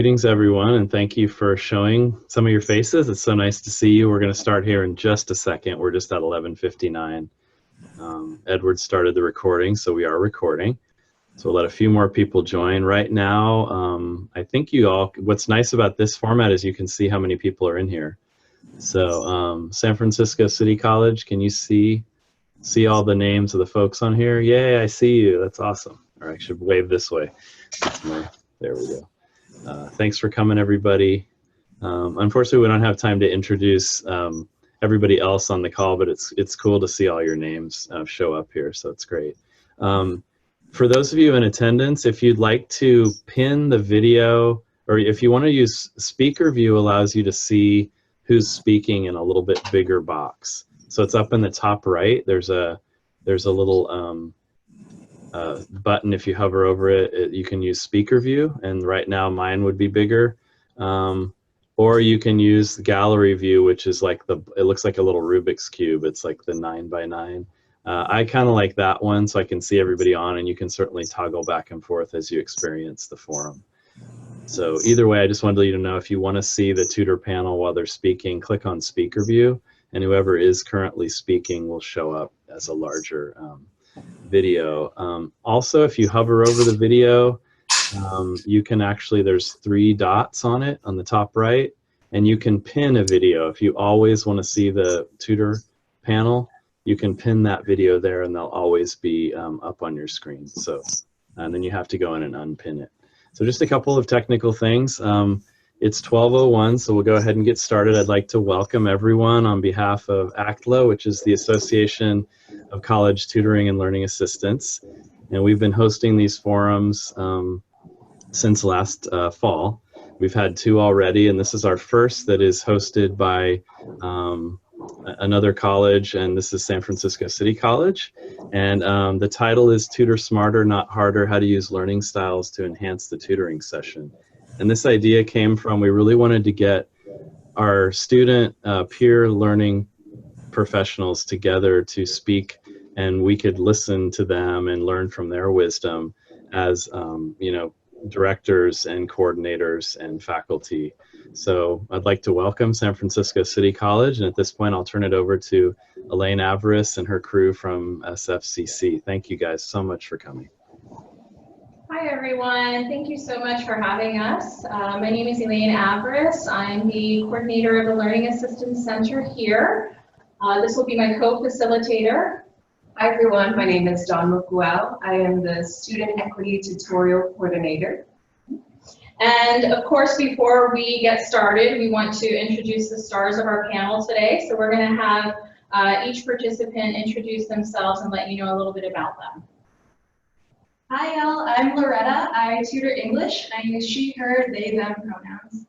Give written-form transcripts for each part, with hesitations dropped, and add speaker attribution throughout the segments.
Speaker 1: Greetings, everyone, and thank you for showing some of your faces. It's so nice to see you. We're going to start here in just a second. We're just at 11:59. Edward started the recording, so we are recording. So we'll let a few more people join. Right now, I think you all, what's nice about this format is you can see how many people are in here. So San Francisco City College, can you see all the names of the folks on here? Yay, I see you. That's awesome. Or I should wave this way. There we go. Thanks for coming, everybody. Unfortunately, we don't have time to introduce everybody else on the call, but it's cool to see all your names show up here, so it's great. For those of you in attendance, if you'd like to pin the video, or if you want to use speaker view, allows you to see who's speaking in a little bit bigger box. So it's up in the top right. There's a little button. If you hover over it, you can use speaker view, and right now mine would be bigger. Or you can use the gallery view, which is like it looks like a little Rubik's cube. It's like the 9x9. I kind of like that one, so I can see everybody on, and you can certainly toggle back and forth as you experience the forum. So either way, I just wanted you to know, if you want to see the tutor panel while they're speaking, click on speaker view, and whoever is currently speaking will show up as a larger video. Also, if you hover over the video, you can actually, there's 3 dots on it on the top right, and you can pin a video. If you always want to see the tutor panel, you can pin that video there, and they'll always be up on your screen. So, and then you have to go in and unpin it. So just a couple of technical things. It's 12:01, so we'll go ahead and get started. I'd like to welcome everyone on behalf of ACTLA, which is the Association of College Tutoring and Learning Assistants. And we've been hosting these forums since last fall. We've had 2 already, and this is our first that is hosted by another college, and this is San Francisco City College. And the title is Tutor Smarter, Not Harder, How to Use Learning Styles to Enhance the Tutoring Session. And this idea came from, we really wanted to get our student peer learning professionals together to speak, and we could listen to them and learn from their wisdom as you know, directors and coordinators and faculty. So I'd like to welcome San Francisco City College, and at this point I'll turn it over to Elaine Avrus and her crew from SFCC. Thank you guys so much for coming.
Speaker 2: Hi everyone, thank you so much for having us. My name is Elaine Avrus. I'm the coordinator of the Learning Assistance Center here. This will be my co-facilitator.
Speaker 3: Hi everyone, my name is Dawn Mukuel. I am the Student Equity Tutorial Coordinator.
Speaker 2: And of course, before we get started, we want to introduce the stars of our panel today. So we're going to have each participant introduce themselves and let you know a little bit about them.
Speaker 4: Hi, Elle. I'm Loretta. I tutor English. I use she, her, they, them pronouns.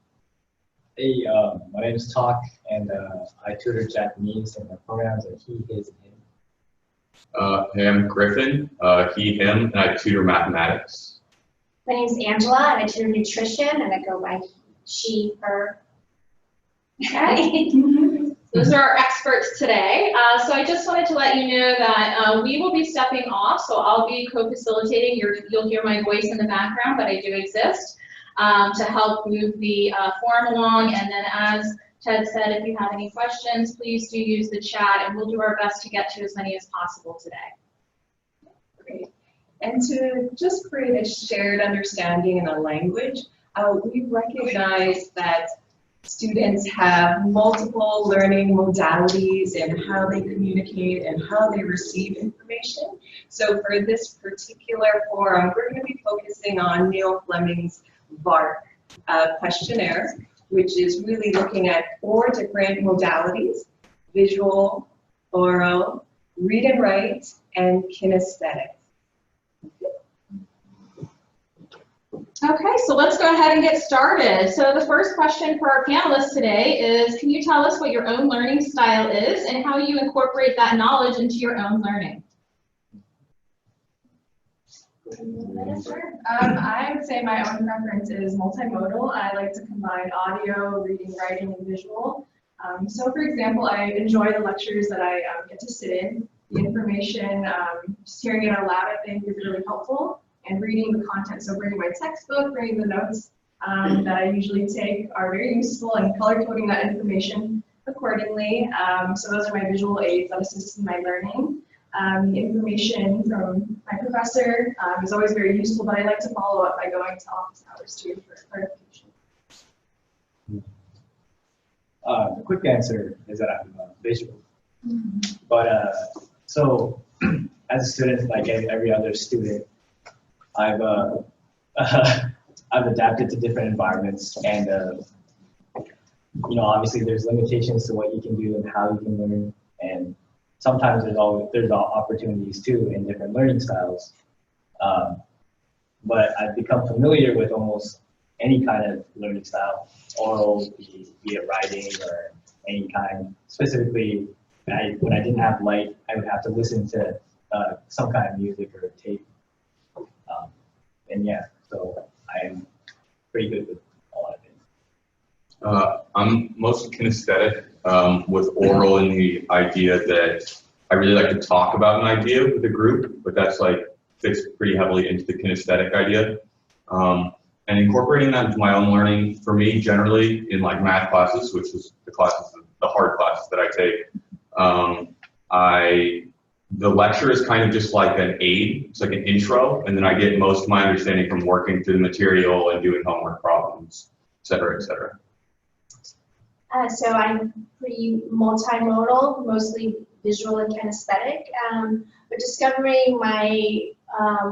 Speaker 5: Hey, my name is Tak, and I tutor Japanese, and my pronouns are he, his, and him.
Speaker 6: Hey, I'm Griffin, he, him, and I tutor mathematics.
Speaker 7: My name is Angela, and I tutor nutrition, and I go by she, her.
Speaker 2: Those are our experts today. So I just wanted to let you know that we will be stepping off, so I'll be co-facilitating. You'll hear my voice in the background, but I do exist to help move the forum along. And then, as Ted said, if you have any questions, please do use the chat, and we'll do our best to get to as many as possible today.
Speaker 3: Great. And to just create a shared understanding in a language, we recognize that students have multiple learning modalities in how they communicate and how they receive information. So for this particular forum, we're going to be focusing on Neil Flemming's VARK questionnaire, which is really looking at 4 different modalities: visual, oral, read and write, and kinesthetic.
Speaker 2: Okay, so let's go ahead and get started. So the first question for our panelists today is, can you tell us what your own learning style is and how you incorporate that knowledge into your own learning?
Speaker 4: I would say my own preference is multimodal. I like to combine audio, reading, writing, and visual. So for example, I enjoy the lectures that I get to sit in. The information, just hearing it out loud, I think is really helpful. And reading the content, so bringing my textbook, bringing the notes, that I usually take are very useful and color coding that information accordingly. So those are my visual aids that assist in my learning. The information from my professor is always very useful, but I like to follow up by going to office hours too for clarification.
Speaker 5: The quick answer is that I'm visual. But so as a student, like every other student, I've I've adapted to different environments, and you know, obviously there's limitations to what you can do and how you can learn, and sometimes there's opportunities too in different learning styles. But I've become familiar with almost any kind of learning style, oral, be it writing or any kind. Specifically, when I didn't have light, I would have to listen to some kind of music or tape. And yeah, so I'm pretty good with a lot of things.
Speaker 6: I'm mostly kinesthetic with oral in the idea that I really like to talk about an idea with a group, but that's like fits pretty heavily into the kinesthetic idea. And incorporating that into my own learning, for me, generally in like math classes, which is the hard classes that I take, the lecture is kind of just like an aid. It's like an intro, and then I get most of my understanding from working through the material and doing homework problems, et cetera, et cetera.
Speaker 7: So I'm pretty multimodal, mostly visual and kinesthetic. But discovering my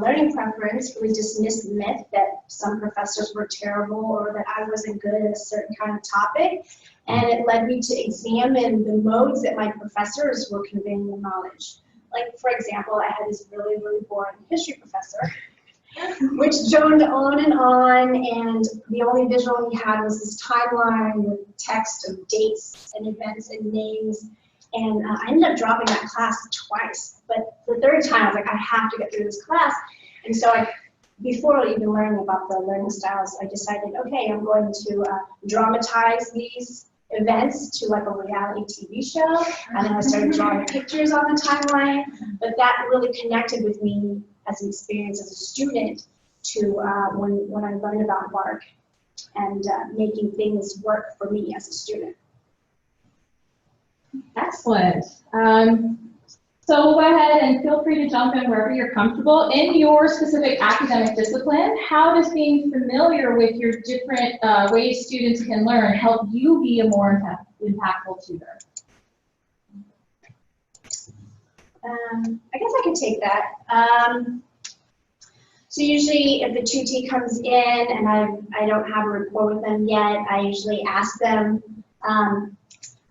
Speaker 7: learning preference really dismissed the myth that some professors were terrible or that I wasn't good at a certain kind of topic. And it led me to examine the modes that my professors were conveying the knowledge. Like, for example, I had this really, really boring history professor, which droned on, and the only visual he had was this timeline with text of dates and events and names. And I ended up dropping that class twice. But the third time, I was like, I have to get through this class. And so before even learning about the learning styles, I decided, okay, I'm going to dramatize these events to like a reality TV show. And then I started drawing pictures on the timeline. But that really connected with me as an experience as a student to when I learned about VARK and making things work for me as a student.
Speaker 2: Excellent. So we'll go ahead and feel free to jump in wherever you're comfortable. In your specific academic discipline, how does being familiar with your different ways students can learn help you be a more impactful tutor?
Speaker 7: I guess I could take that. So usually if the tutee comes in and I don't have a rapport with them yet, I usually ask them,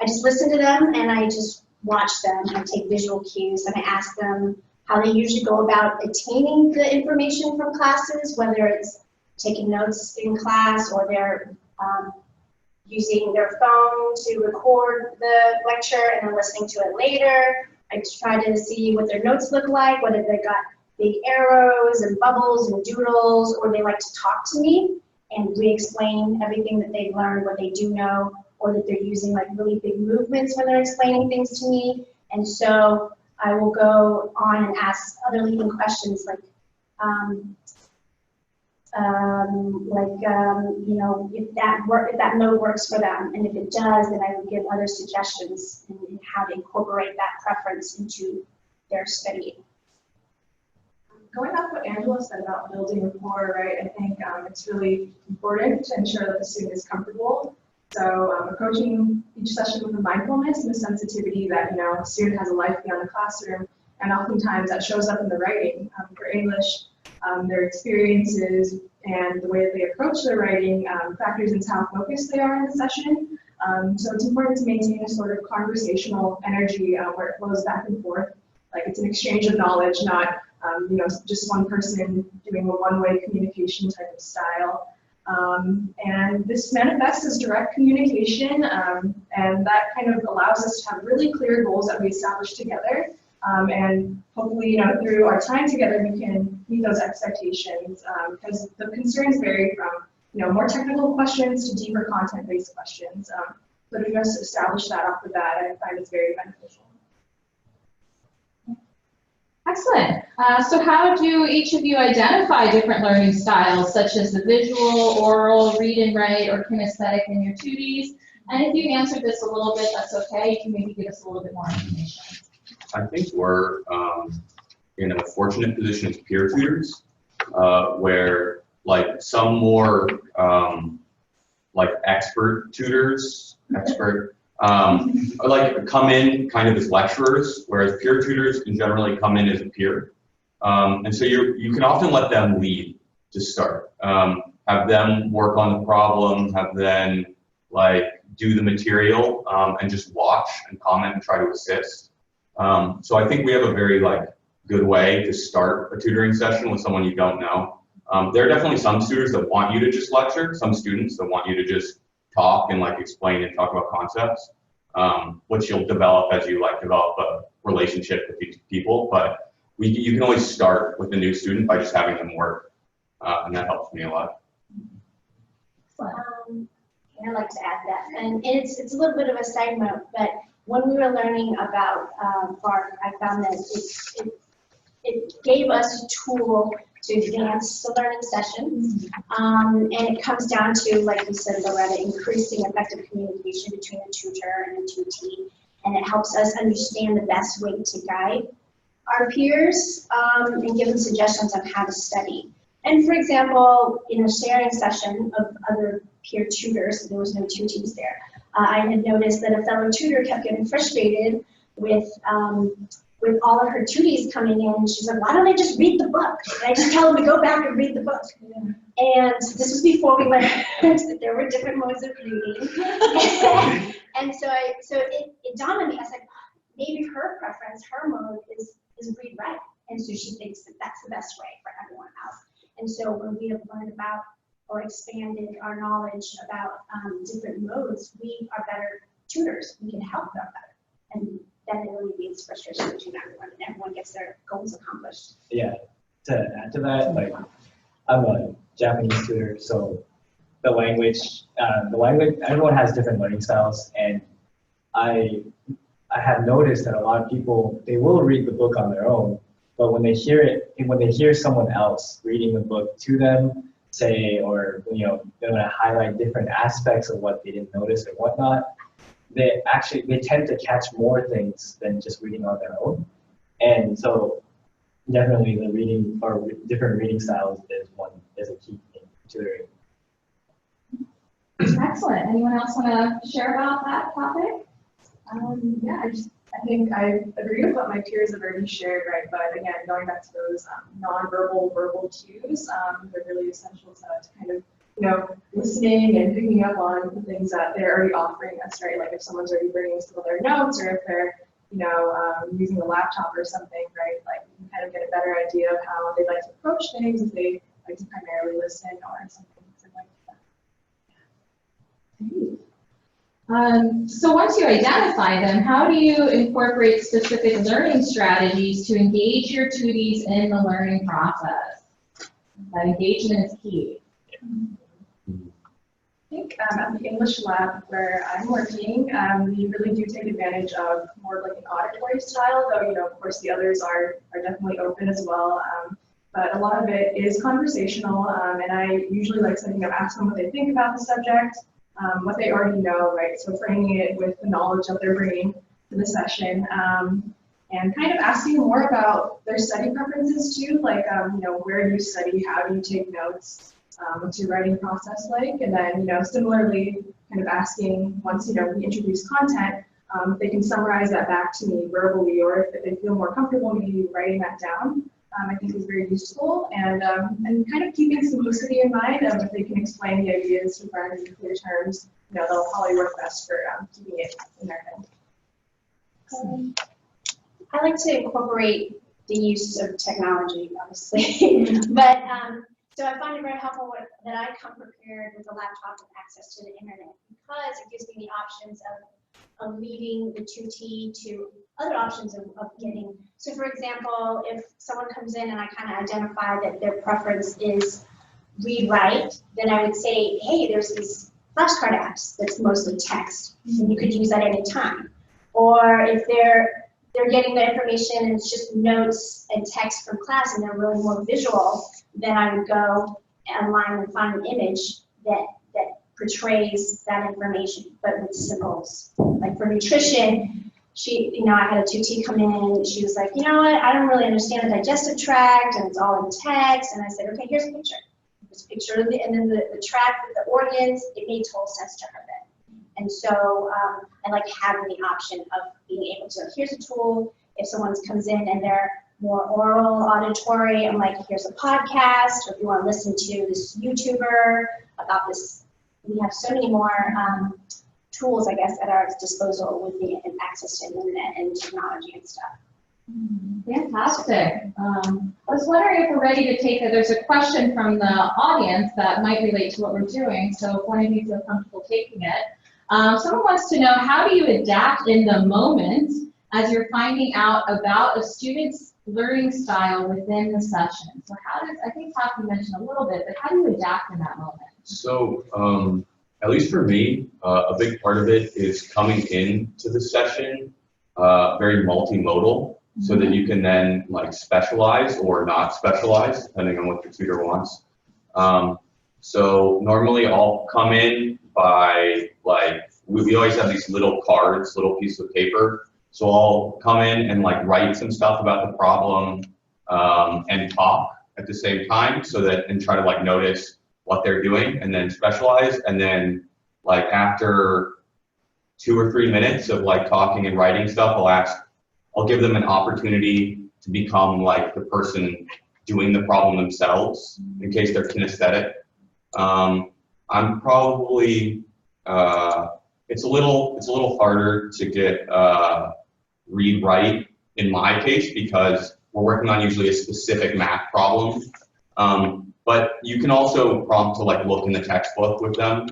Speaker 7: I just listen to them and I just watch them. I take visual cues and I ask them how they usually go about attaining the information from classes, whether it's taking notes in class or they're using their phone to record the lecture and then listening to it later. I try to see what their notes look like, whether they've got big arrows and bubbles and doodles, or they like to talk to me and re-explain everything that they've learned, what they do know, or that they're using like really big movements when they're explaining things to me. And so I will go on and ask other leading questions like you know, if that mode works for them, and if it does, then I will give other suggestions in how to incorporate that preference into their studying.
Speaker 4: Going off what Angela said about building rapport, right? I think it's really important to ensure that the student is comfortable. So approaching each session with a mindfulness and a sensitivity that, you know, a student has a life beyond the classroom, and oftentimes that shows up in the writing. For English, their experiences and the way that they approach their writing factors into how focused they are in the session. So it's important to maintain a sort of conversational energy where it flows back and forth. Like it's an exchange of knowledge, not you know, just one person doing a one-way communication type of style. And this manifests as direct communication, and that kind of allows us to have really clear goals that we establish together. And hopefully, you know, through our time together, we can meet those expectations, because the concerns vary from, you know, more technical questions to deeper content-based questions. But if we just establish that off the bat, I find it's very beneficial.
Speaker 2: Excellent. So how do each of you identify different learning styles, such as the visual, oral, read and write, or kinesthetic in your 2Ds? And if you answered this a little bit, that's okay. You can maybe give us a little bit more information.
Speaker 6: I think we're in a fortunate position as peer tutors, where like some more like expert tutors, like come in kind of as lecturers, whereas peer tutors can generally come in as a peer. And so you can often let them lead to start. Have them work on the problem, have them like do the material, and just watch and comment and try to assist. So I think we have a very like good way to start a tutoring session with someone you don't know. There are definitely some tutors that want you to just lecture, some students that want you to just talk and like explain and talk about concepts, which you'll develop as you like develop a relationship with these people. But you can always start with a new student by just having them work, and that helps me a lot.
Speaker 7: I'd like to add that, and it's a little bit of a side note, but when we were learning about VARK, I found that it gave us a tool to advance the learning session, and it comes down to, like you said, Loretta, increasing effective communication between the tutor and the tutee, and it helps us understand the best way to guide our peers and give them suggestions on how to study. And for example, in a sharing session of other peer tutors, there was no tutees there, I had noticed that a fellow tutor kept getting frustrated with all of her tutees coming in. She's like, why don't I just read the book? And I just tell them to go back and read the book. And this was before we learned that there were different modes of reading. And so it dawned on me, I was like, maybe her preference, her mode is read write. And so she thinks that that's the best way for everyone else. And so when we have learned about or expanded our knowledge about different modes, we are better tutors. We can help them better. And that alleviates frustration between everyone, and everyone gets their goals accomplished.
Speaker 5: Yeah, to add to that, like I'm a Japanese tutor, so the language, everyone has different learning styles, and I have noticed that a lot of people, they will read the book on their own, but when they hear someone else reading the book to them, say, or they're going to highlight different aspects of what they didn't notice or whatnot, they tend to catch more things than just reading on their own. And so definitely the reading or different reading styles is a key in tutoring.
Speaker 2: Excellent. Anyone else want to share about that topic?
Speaker 4: Yeah, I think I agree with what my peers have already shared, right? But again, going back to those nonverbal, verbal cues, they're really essential to kind of, listening and picking up on the things that they're already offering us, right? Like if someone's already bringing some of their notes, or if they're, using a laptop or something, right? Like you can kind of get a better idea of how they like to approach things, if they like to primarily listen or something like that.
Speaker 2: So once you identify them, how do you incorporate specific learning strategies to engage your tutees in the learning process? That engagement is key.
Speaker 4: I think at the English lab where I'm working, we really do take advantage of more like an auditory style, though, of course the others are definitely open as well. But a lot of it is conversational, and I usually like setting up, ask them what they think about the subject, what they already know, right? So framing it with the knowledge that they're bringing to the session, and kind of asking more about their study preferences too, like, where do you study, how do you take notes, what's your writing process like, and then, similarly, kind of asking once, we introduce content, if they can summarize that back to me verbally, or if they feel more comfortable maybe writing that down. I think is very useful, and kind of keeping simplicity in mind. If they can explain the ideas to learn in clear terms, they'll probably work best for keeping it in their head.
Speaker 7: I like to incorporate the use of technology, obviously, but so I find it very helpful that I come prepared with a laptop and access to the internet, because it gives me the options of leading the tutee to other options of getting. So for example, if someone comes in and I kind of identify that their preference is read-write, then I would say, hey, there's these flashcard apps that's mostly text, and you could use that any time. Or if they're they're getting the information and it's just notes and text from class and they're really more visual, then I would go online and find an image that portrays that information, but with symbols. Like for nutrition, I had a 2T come in and she was like, you know what, I don't really understand the digestive tract and it's all in text. And I said, okay, here's a picture. Here's a picture of and then the tract with the organs, it made total sense to her then. And so I like having the option of being able to, here's a tool, if someone comes in and they're more oral, auditory, I'm like, here's a podcast, or if you want to listen to this YouTuber about this. We have so many more tools, I guess, at our disposal with the access to internet and technology and stuff.
Speaker 2: Fantastic. I was wondering if we're ready to take it. There's a question from the audience that might relate to what we're doing, so if one of you feel comfortable taking it. Someone wants to know, how do you adapt in the moment as you're finding out about a student's learning style within the session? So how does, I think Taki mentioned a little bit, but how do you adapt in that moment?
Speaker 6: So, at least for me, a big part of it is coming into the session very multimodal, so that you can then like specialize or not specialize, depending on what your tutor wants. So normally I'll come in by like, we always have these little cards, little pieces of paper. So I'll come in and like write some stuff about the problem and talk at the same time, so that, and try to like notice what they're doing and then specialize. And then like after 2 or 3 minutes of like talking and writing stuff, I'll give them an opportunity to become like the person doing the problem themselves, in case they're kinesthetic. I'm probably, it's a little harder to get read write in my case, because we're working on usually a specific math problem. But you can also prompt to like look in the textbook with them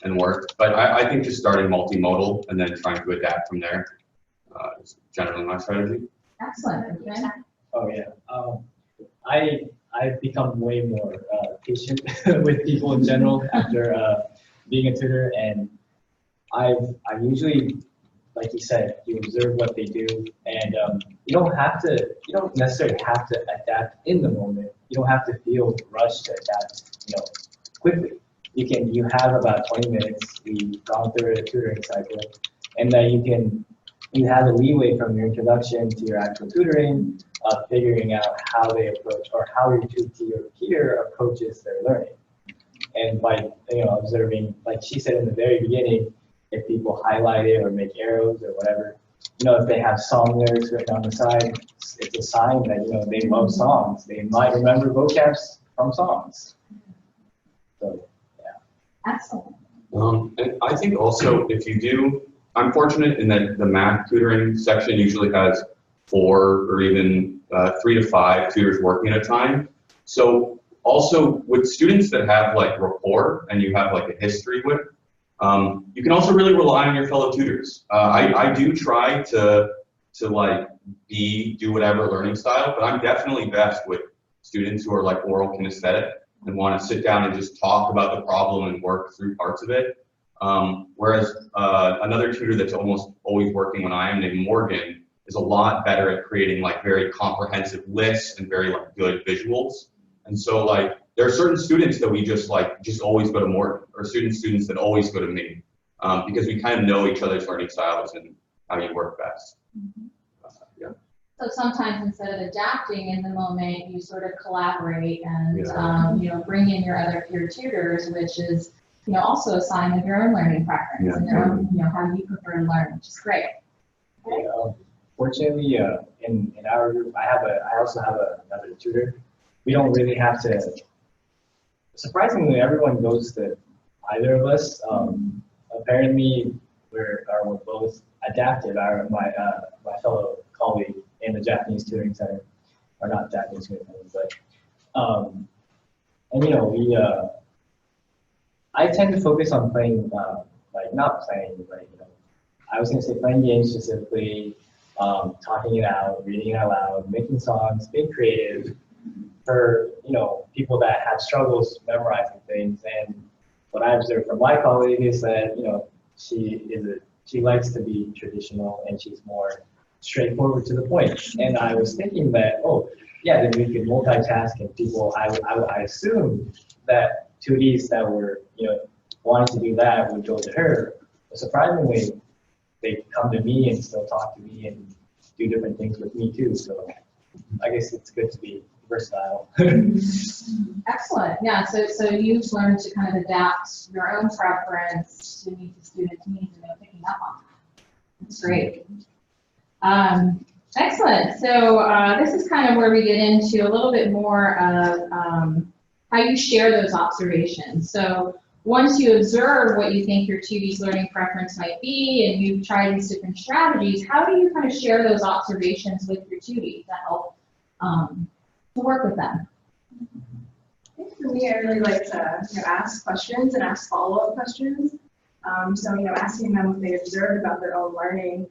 Speaker 6: and work. But I think just starting multimodal and then trying to adapt from there is generally my strategy.
Speaker 2: Excellent. Okay.
Speaker 5: Oh yeah. I've become way more patient with people in general after being a tutor, and I usually, like you said, you observe what they do, and you don't necessarily have to adapt in the moment. You don't have to feel rushed to adapt, quickly. You have about 20 minutes. We've gone through a tutoring cycle, and that you have a leeway from your introduction to your actual tutoring, figuring out how they approach, or how your peer approaches their learning. And by observing, like she said in the very beginning, if people highlight it or make arrows or whatever, if they have song lyrics written on the side, it's a sign that they love songs. They might remember vocabs from songs. So yeah.
Speaker 2: Excellent.
Speaker 6: And I think also if you do, I'm fortunate in that the math tutoring section usually has 4 or even 3 to 5 tutors working at a time. So also with students that have like rapport and you have like a history with, you can also really rely on your fellow tutors. I do try to like do whatever learning style, but I'm definitely best with students who are like oral kinesthetic and want to sit down and just talk about the problem and work through parts of it. Whereas another tutor that's almost always working when I am, named Morgan, is a lot better at creating like very comprehensive lists and very like good visuals. And so like there are certain students that we just always go to Morgan, or students that always go to me, because we kind of know each other's learning styles and how you work best. Yeah.
Speaker 2: So sometimes instead of adapting in the moment, you sort of collaborate and bring in your other peer tutors, which is also a sign of your own learning preference and your own, how you prefer to learn, which is great.
Speaker 5: Yeah, fortunately, in our group, I also have another tutor. We don't really have to. Surprisingly, everyone goes to either of us. Apparently, we're both adaptive. My fellow colleague in the Japanese tutoring center, or not Japanese tutoring center, but I tend to focus on playing, not playing, but I was going to say playing games specifically, talking it out, reading it out loud, making songs, being creative. For people that have struggles memorizing things, and what I observed from my colleague is that she likes to be traditional, and she's more straightforward to the point. And I was thinking that, oh, yeah, then we could multitask, and people, I assumed that 2Ds that were, wanting to do that would go to her. But surprisingly, they come to me and still talk to me and do different things with me too. So I guess it's good to be versatile.
Speaker 2: Excellent. Yeah. So you've learned to kind of adapt your own preference to meet the student's needs and picking up on that. That's great. Excellent. So this is kind of where we get into a little bit more of how you share those observations. So once you observe what you think your 2D's learning preference might be, and you've tried these different strategies, how do you kind of share those observations with your 2Ds to help to work with them?
Speaker 4: For me, I really like to ask questions and ask follow-up questions. So asking them what they observed about their own learning,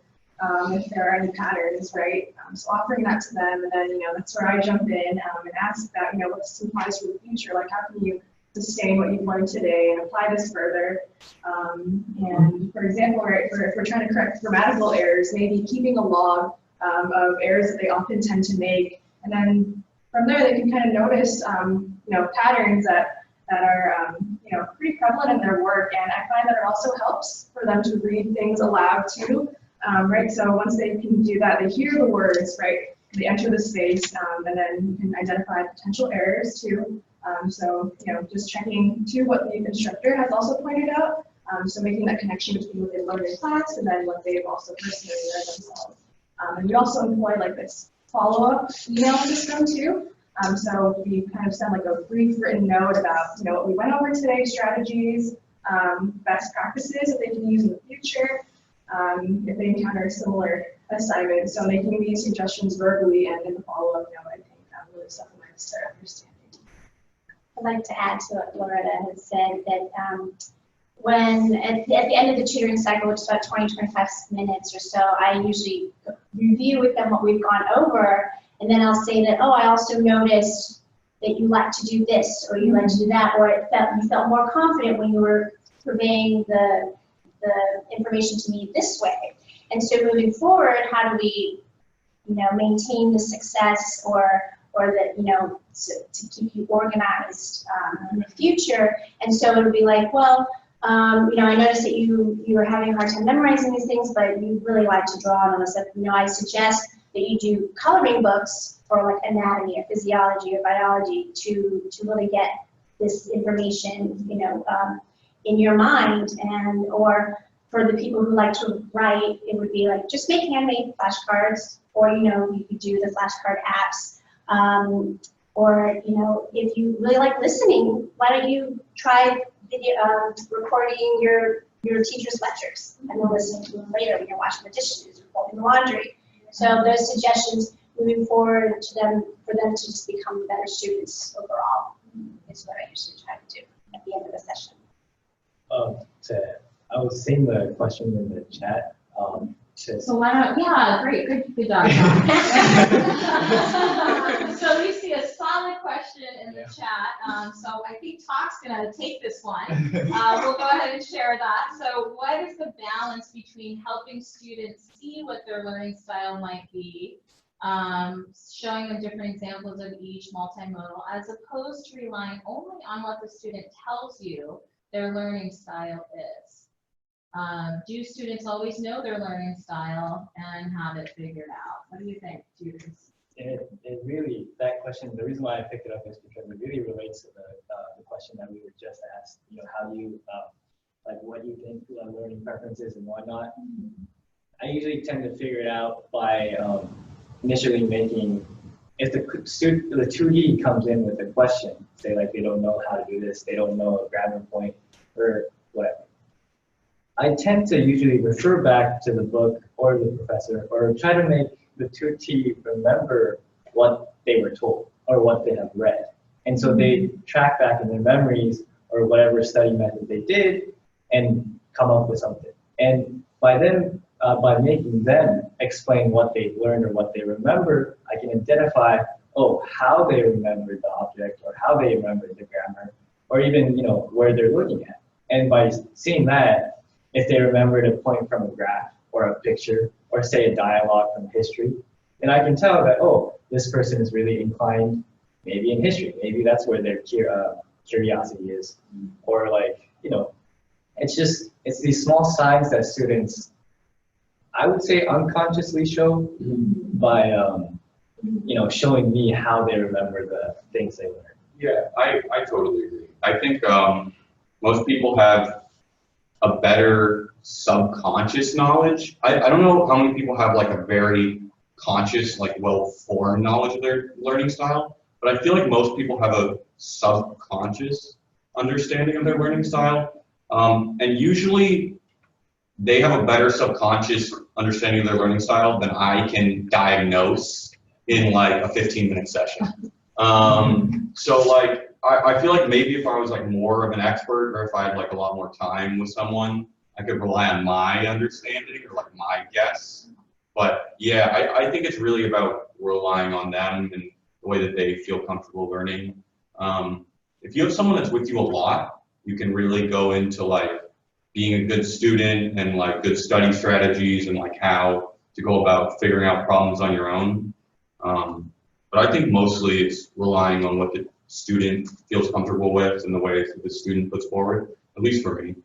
Speaker 4: if there are any patterns, right? So offering that to them, and then that's where I jump in and ask that what this implies for the future. Like, how can you sustain what you've learned today and apply this further? And for example, right, if we're trying to correct grammatical errors, maybe keeping a log of errors that they often tend to make, and then from there they can kind of notice patterns that are pretty prevalent in their work. And I find that it also helps for them to read things aloud too. Right, so once they can do that, they hear the words, right? They enter the space, and then you can identify potential errors too. So just checking too what the instructor has also pointed out. So making that connection between what they learned in class and then what they've also personally learned themselves. And we also employ like this follow-up email system too. So we kind of send like a brief written note about what we went over today, strategies, best practices that they can use in the future. If they encounter similar assignments, so making these suggestions verbally and in the follow-up note, I think really supplements their understanding.
Speaker 7: I'd like to add to what Loretta has said that when at the end of the tutoring cycle, which is about 20-25 minutes or so, I usually review with them what we've gone over, and then I'll say that, oh, I also noticed that you like to do this, or you like to do that, or you felt more confident when you were conveying the information to me this way. And so moving forward, how do we, maintain the success or the, to keep you organized in the future? And so it'll be like, well, I noticed that you were having a hard time memorizing these things, but you really like to draw on them. So, I suggest that you do coloring books for like anatomy or physiology or biology to really get this information, in your mind. And or for the people who like to write, it would be like just make handmade flashcards, or you could do the flashcard apps. Or if you really like listening, why don't you try video recording your teacher's lectures and then listen to them later when you're washing the dishes or folding the laundry. So those suggestions moving forward to them, for them to just become better students overall, is what I usually try to do at the end of the session.
Speaker 5: I was seeing the question in the chat.
Speaker 2: So why not? Yeah, great, good job. So we see a solid question in the chat. So I think Talk's gonna take this one. We'll go ahead and share that. So what is the balance between helping students see what their learning style might be, showing them different examples of each multimodal, as opposed to relying only on what the student tells you their learning style is? Do students always know their learning style and have it figured out? What do you think, tutors?
Speaker 5: It really, that question, the reason why I picked it up is because it really relates to the question that we were just asked. How do you, like what you think learning preferences and whatnot. I usually tend to figure it out by initially making, if the 2D comes in with a question, say like they don't know how to do this, they don't know a grammar point or whatever. I tend to usually refer back to the book or the professor, or try to make the 2T remember what they were told or what they have read. And so they track back in their memories or whatever study method they did and come up with something. And by making them explain what they learned or what they remember, I can identify, how they remembered the object or how they remembered the grammar, or even, where they're looking at. And by seeing that, if they remembered a point from a graph or a picture or say a dialogue from history, and I can tell that, oh, this person is really inclined maybe in history, maybe that's where their curiosity is, or like, you know, it's these small signs that students, I would say, unconsciously show by, you know, showing me how they remember the things they learned.
Speaker 6: Yeah, I totally agree. I think most people have a better subconscious knowledge. I don't know how many people have like a very conscious, like well-formed knowledge of their learning style, but I feel like most people have a subconscious understanding of their learning style. And usually they have a better subconscious understanding of their learning style than I can diagnose in like a 15-minute session. So like, I feel like maybe if I was like more of an expert, or if I had like a lot more time with someone, I could rely on my understanding or like my guess. But yeah, I think it's really about relying on them and the way that they feel comfortable learning. If you have someone that's with you a lot, you can really go into like being a good student and like good study strategies and like how to go about figuring out problems on your own. But I think mostly it's relying on what the student feels comfortable with and the ways that the student puts forward, at least for me.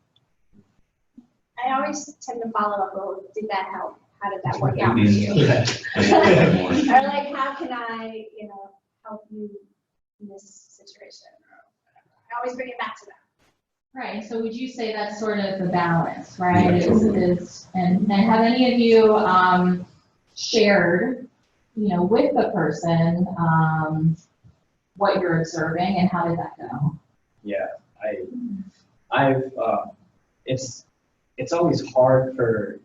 Speaker 7: I always tend to follow up, well, did that help? How did that work out for you? Or like, how can I, you know, help you in this situation? I always bring it back to that.
Speaker 2: Right, so would you say that's sort of the balance, right? And have any of you shared, you know, with the person what you're observing and how did that go?
Speaker 5: Yeah, I've it's always hard for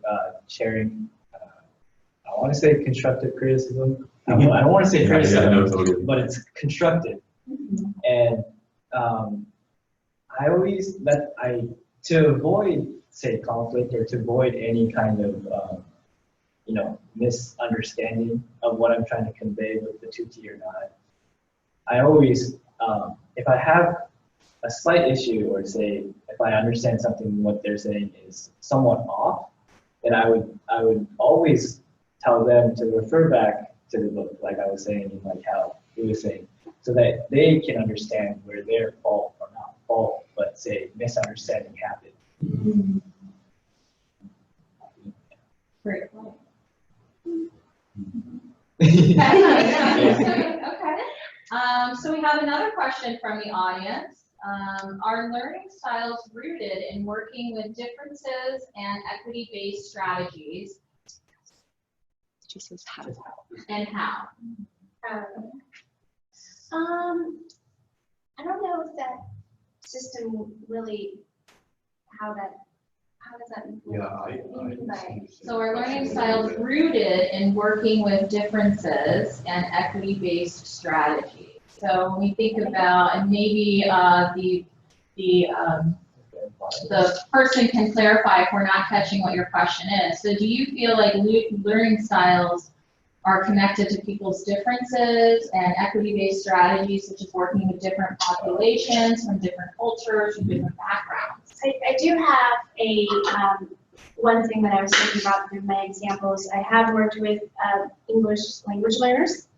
Speaker 5: sharing. I want to say constructive criticism. I don't want to say criticism, but it's constructive. And I always to avoid, say, conflict or to avoid any kind of you know, misunderstanding of what I'm trying to convey with the tutor or not. I always, if I have a slight issue, or say if I understand something what they're saying is somewhat off, then I would always tell them to refer back to the book, like I was saying, and like how he was saying, so that they can understand where their fault, or not fault, but say misunderstanding happened.
Speaker 2: Great. Okay. So we have another question from the audience. Are learning styles rooted in working with differences and equity-based strategies?
Speaker 8: She says how.
Speaker 2: And how?
Speaker 7: I don't know if that system really, how does that influence?
Speaker 2: So are learning styles rooted in working with differences and equity-based strategies? So when we think about, and maybe the person can clarify if we're not catching what your question is. So do you feel like learning styles are connected to people's differences and equity-based strategies, such as working with different populations from different cultures, from different backgrounds?
Speaker 7: I do have a one thing that I was thinking about through my examples. I have worked with English language learners,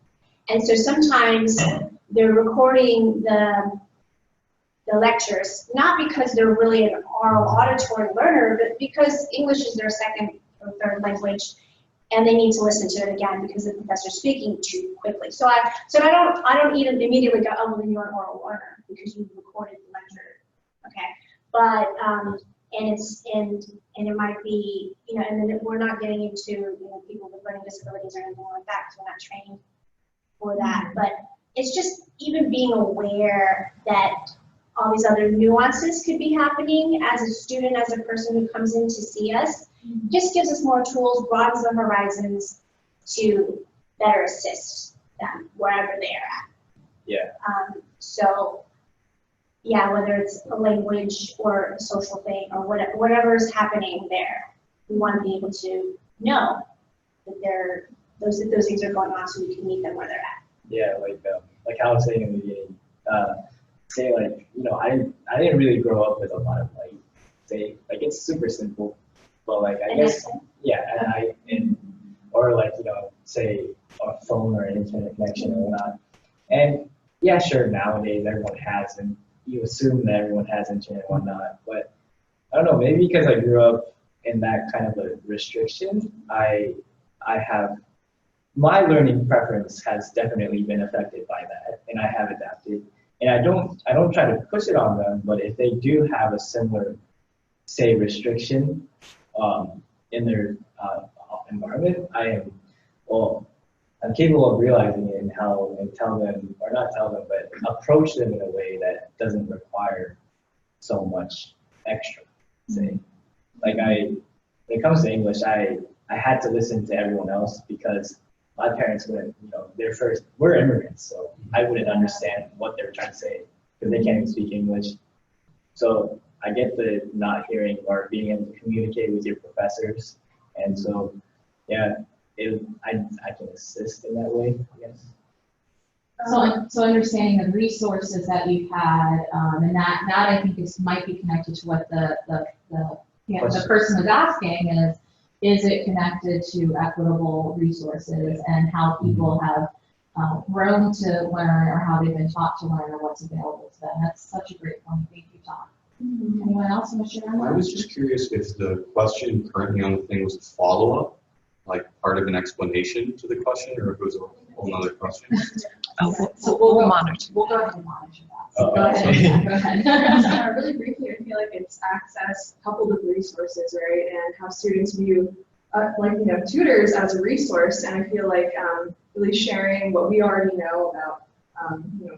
Speaker 7: and so sometimes they're recording the lectures, not because they're really an oral auditory learner, but because English is their second or third language, and they need to listen to it again because the professor's speaking too quickly. So I don't even immediately go, oh, well, then you're an oral learner because you recorded the lecture, okay? But and it might be, you know, and then we're not getting into, you know, people with learning disabilities or anything like that because we're not trained for that. But it's just even being aware that all these other nuances could be happening as a student, as a person who comes in to see us, just gives us more tools, broadens the horizons to better assist them wherever they are at.
Speaker 5: Yeah.
Speaker 7: So, yeah, whether it's a language or a social thing or whatever is happening there, we want to be able to know that those things are going on so we can meet them where they're at.
Speaker 5: Yeah, like how I was saying in the beginning, say like, you know, I didn't really grow up with a lot of like, say, like it's super simple, but like I guess, yeah, and or like, say a phone or an internet connection or whatnot. And yeah, sure, nowadays everyone has, and you assume that everyone has internet and whatnot, but I don't know, maybe because I grew up in that kind of a restriction, I have, my learning preference has definitely been affected by that, and I have adapted. And I don't try to push it on them, but if they do have a similar, say, restriction in their environment, I'm capable of realizing it and tell them, or not tell them, but approach them in a way that doesn't require so much extra, say. Like when it comes to English, I had to listen to everyone else because my parents wouldn't, we're immigrants, so I wouldn't understand what they were trying to say because they can't even speak English. So I get the not hearing or being able to communicate with your professors. And so, yeah, I can assist in that way, I guess.
Speaker 2: So understanding the resources that you've had, and that I think might be connected to what the person was asking is it connected to equitable resources and how people have grown to learn or how they've been taught to learn or what's available to them. That's such a great point. Thank you, Tom. Anyone else want to share on that?
Speaker 6: I was just curious if the question currently on the thing was a follow-up, like part of an explanation to the question, or if it was a whole other question.
Speaker 8: So we'll monitor.
Speaker 2: We'll go ahead and monitor that.
Speaker 5: Oh,
Speaker 2: Go ahead.
Speaker 5: okay.
Speaker 2: Go ahead.
Speaker 4: Really briefly, I feel like it's access coupled with resources, right? And how students view, tutors as a resource. And I feel like really sharing what we already know about,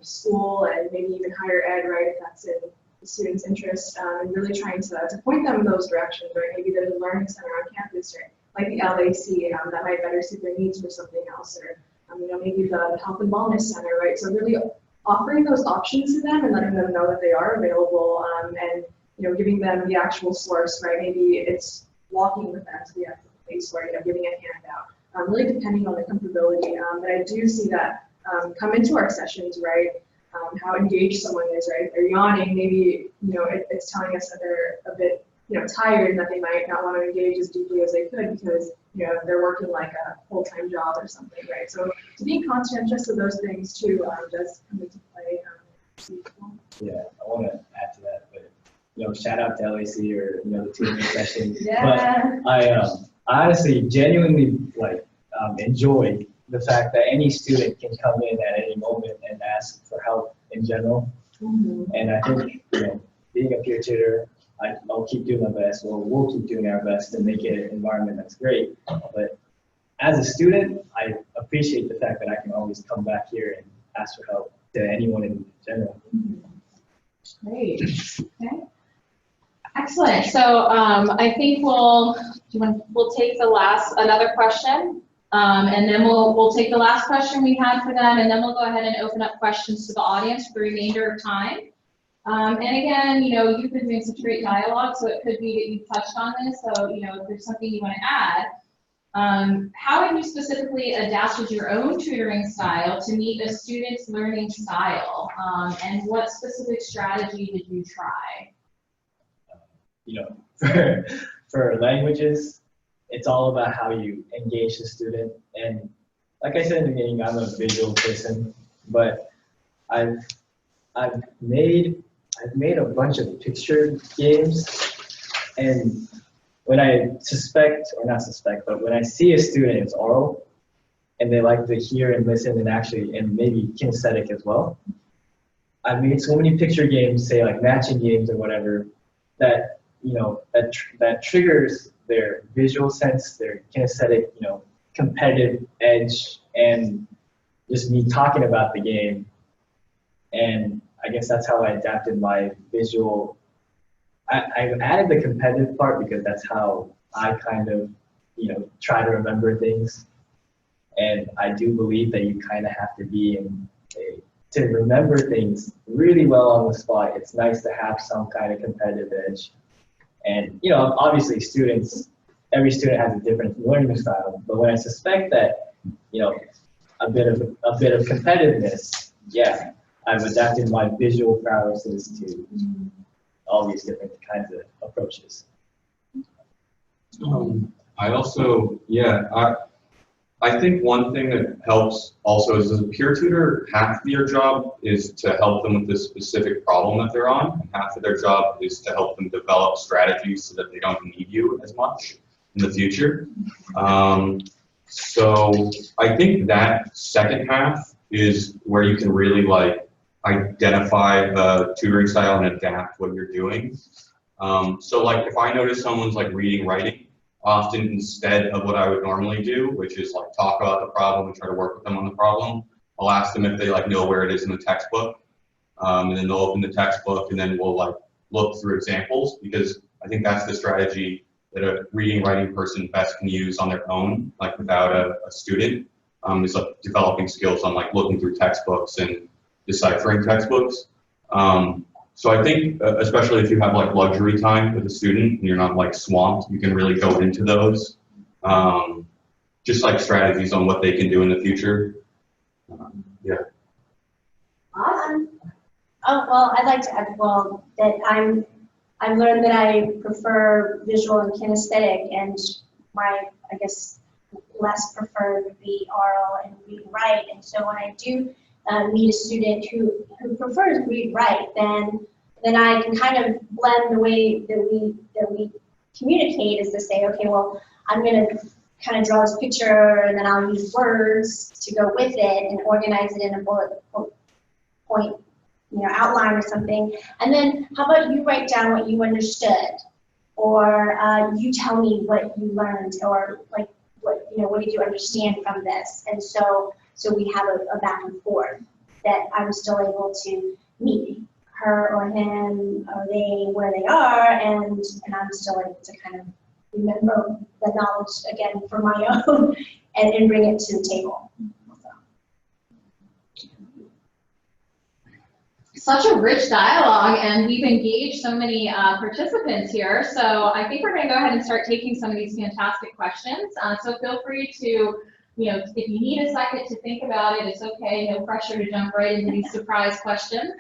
Speaker 4: school and maybe even higher ed, right? If that's in the students' interest, and really trying to point them in those directions, right? Maybe there's a learning center on campus, right? Like the LAC that might better suit their needs for something else, or maybe the health and wellness center, right? So really offering those options to them and letting them know that they are available, and giving them the actual source, right? Maybe it's walking with them to the actual place, or giving a handout. Really depending on the comfortability, but I do see that come into our sessions, right? How engaged someone is, right? They're yawning, maybe it's telling us that they're a bit tired and that they might not want to engage as deeply as they could because they're working like a full-time job or something, right? So to be conscientious of those things too does come into play.
Speaker 5: Yeah, I want to add to that, but shout out to LAC or the tutoring session.
Speaker 2: Yeah.
Speaker 5: But I honestly genuinely enjoy the fact that any student can come in at any moment and ask for help in general. And I think being a peer tutor, I'll keep doing my best. We'll keep doing our best to make it an environment that's great. But as a student, I appreciate the fact that I can always come back here and ask for help to anyone in general.
Speaker 2: Great. Okay. Excellent. So I think we'll take another question, and then we'll take the last question we had for them, and then we'll go ahead and open up questions to the audience for the remainder of time. And again, you've been doing such great dialogue, so it could be that you've touched on this. So, if there's something you want to add, how have you specifically adapted your own tutoring style to meet a student's learning style? And what specific strategy did you try?
Speaker 5: For languages, it's all about how you engage the student. And like I said in the beginning, I'm a visual person, but I've made a bunch of picture games, and when I when I see a student, it's Aural, and they like to hear and listen and maybe kinesthetic as well. I've made so many picture games, say like matching games or whatever, that that triggers their visual sense, their kinesthetic, competitive edge, and just me talking about the game. And I guess that's how I adapted my visual. I added the competitive part because that's how I kind of, try to remember things. And I do believe that you kind of have to be to remember things really well on the spot. It's nice to have some kind of competitive edge. And, obviously every student has a different learning style. But when I suspect that, a bit of competitiveness, yeah, I've adapted my visual prowesses to all these different kinds of approaches.
Speaker 6: I also, I think one thing that helps also is, as a peer tutor, half of your job is to help them with the specific problem that they're on, and half of their job is to help them develop strategies so that they don't need you as much in the future. So I think that second half is where you can really like identify the tutoring style and adapt what you're doing. So like if I notice someone's like reading, writing, often instead of what I would normally do, which is like talk about the problem and try to work with them on the problem, I'll ask them if they like know where it is in the textbook, and then they'll open the textbook and then we'll like look through examples, because I think that's the strategy that a reading, writing person best can use on their own, like without a student, is like developing skills on like looking through textbooks and deciphering textbooks. So I think, especially if you have like luxury time with a student and you're not like swamped, you can really go into those, just like strategies on what they can do in the future. Yeah.
Speaker 7: Awesome. Oh, well, I'd like to add, well, that I've learned that I prefer visual and kinesthetic, and my, I guess, less preferred would be aural and read and write. And so when I do meet a student who prefers read write, then I can kind of blend the way that we communicate, is to say, okay, well, I'm going to kind of draw this picture, and then I'll use words to go with it and organize it in a bullet point, outline or something. And then how about you write down what you understood, or you tell me what you learned, or like what did you understand from this? And so we have a back and forth that I'm still able to meet her or him or they where they are, and I'm still able to kind of remember the knowledge again for my own and bring it to the table.
Speaker 2: Such a rich dialogue, and we've engaged so many participants here. So I think we're going to go ahead and start taking some of these fantastic questions. So feel free to, if you need a second to think about it, it's okay. No pressure to jump right into these surprise questions.